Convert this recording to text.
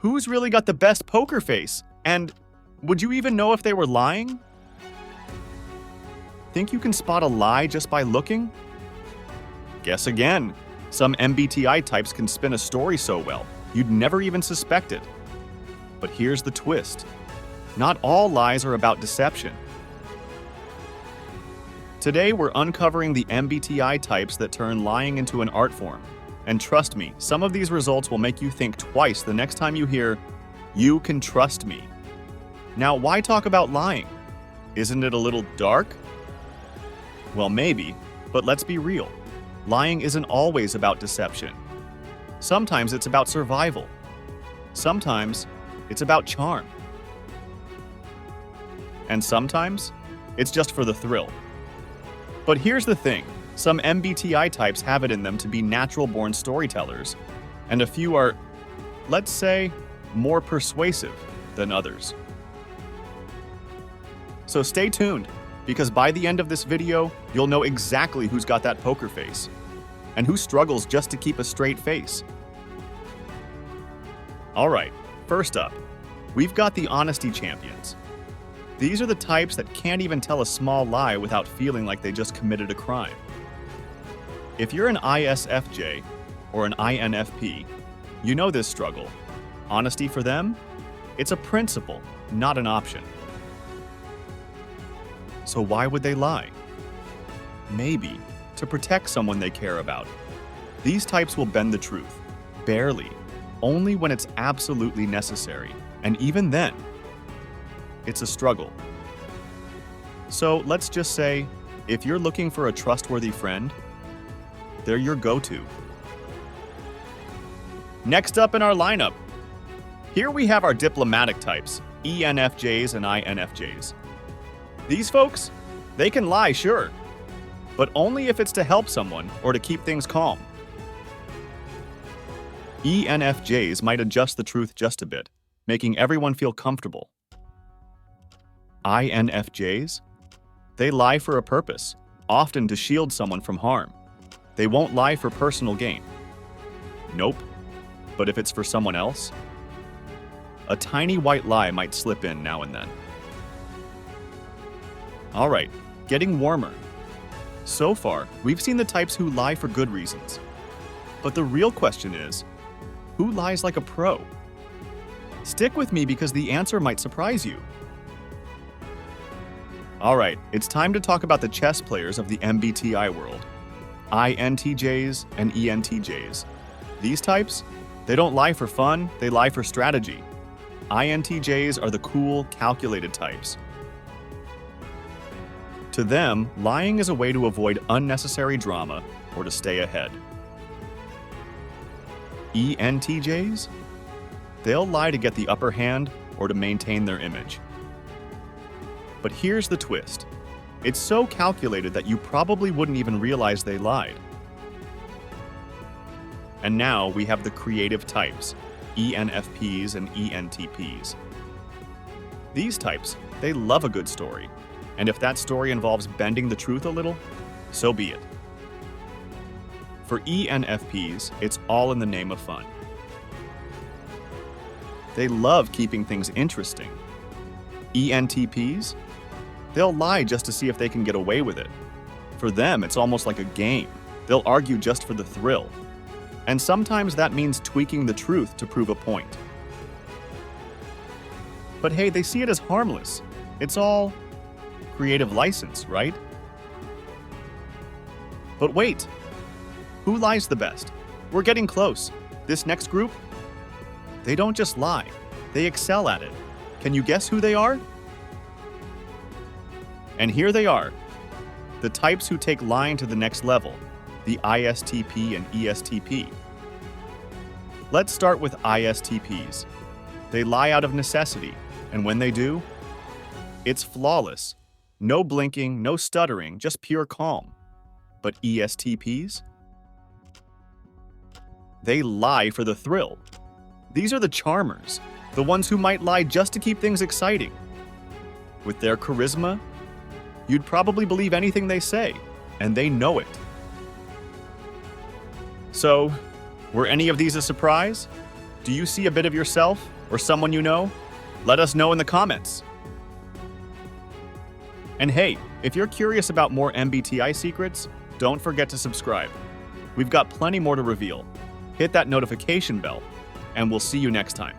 Who's really got the best poker face? And would you even know if they were lying? Think you can spot a lie just by looking? Guess again. Some MBTI types can spin a story so well, you'd never even suspect it. But here's the twist. Not all lies are about deception. Today, we're uncovering the MBTI types that turn lying into an art form. And trust me, some of these results will make you think twice the next time you hear, "You can trust me." Now, why talk about lying? Isn't it a little dark? Well, maybe, but let's be real. Lying isn't always about deception. Sometimes it's about survival. Sometimes it's about charm. And sometimes it's just for the thrill. But here's the thing. Some MBTI types have it in them to be natural-born storytellers, and a few are, let's say, more persuasive than others. So stay tuned, because by the end of this video, you'll know exactly who's got that poker face, and who struggles just to keep a straight face. Alright, first up, we've got the honesty champions. These are the types that can't even tell a small lie without feeling like they just committed a crime. If you're an ISFJ or an INFP, you know this struggle. Honesty for them? It's a principle, not an option. So why would they lie? Maybe to protect someone they care about. These types will bend the truth, barely, only when it's absolutely necessary, and even then, it's a struggle. So let's just say, if you're looking for a trustworthy friend, they're your go-to. Next up in our lineup, here we have our diplomatic types, ENFJs and INFJs. These folks, they can lie, sure, but only if it's to help someone or to keep things calm. ENFJs might adjust the truth just a bit, making everyone feel comfortable. INFJs, they lie for a purpose, often to shield someone from harm. They won't lie for personal gain. Nope. But if it's for someone else, a tiny white lie might slip in now and then. All right, getting warmer. So far, we've seen the types who lie for good reasons. But the real question is, who lies like a pro? Stick with me because the answer might surprise you. All right, it's time to talk about the chess players of the MBTI world. INTJs and ENTJs. These types, they don't lie for fun, they lie for strategy. INTJs are the cool, calculated types. To them, lying is a way to avoid unnecessary drama or to stay ahead. ENTJs? They'll lie to get the upper hand or to maintain their image. But here's the twist. It's so calculated that you probably wouldn't even realize they lied. And now we have the creative types, ENFPs and ENTPs. These types, they love a good story. And if that story involves bending the truth a little, so be it. For ENFPs, it's all in the name of fun. They love keeping things interesting. ENTPs? They'll lie just to see if they can get away with it. For them, it's almost like a game. They'll argue just for the thrill. And sometimes that means tweaking the truth to prove a point. But hey, they see it as harmless. It's all creative license, right? But wait, who lies the best? We're getting close. This next group, they don't just lie, they excel at it. Can you guess who they are? And here they are, the types who take lying to the next level, the ISTP and ESTP. Let's start with ISTPs. They lie out of necessity, and when they do, it's flawless. No blinking, no stuttering, just pure calm. But ESTPs? They lie for the thrill. These are the charmers, the ones who might lie just to keep things exciting. With their charisma, you'd probably believe anything they say, and they know it. So, were any of these a surprise? Do you see a bit of yourself or someone you know? Let us know in the comments. And hey, if you're curious about more MBTI secrets, don't forget to subscribe. We've got plenty more to reveal. Hit that notification bell, and we'll see you next time.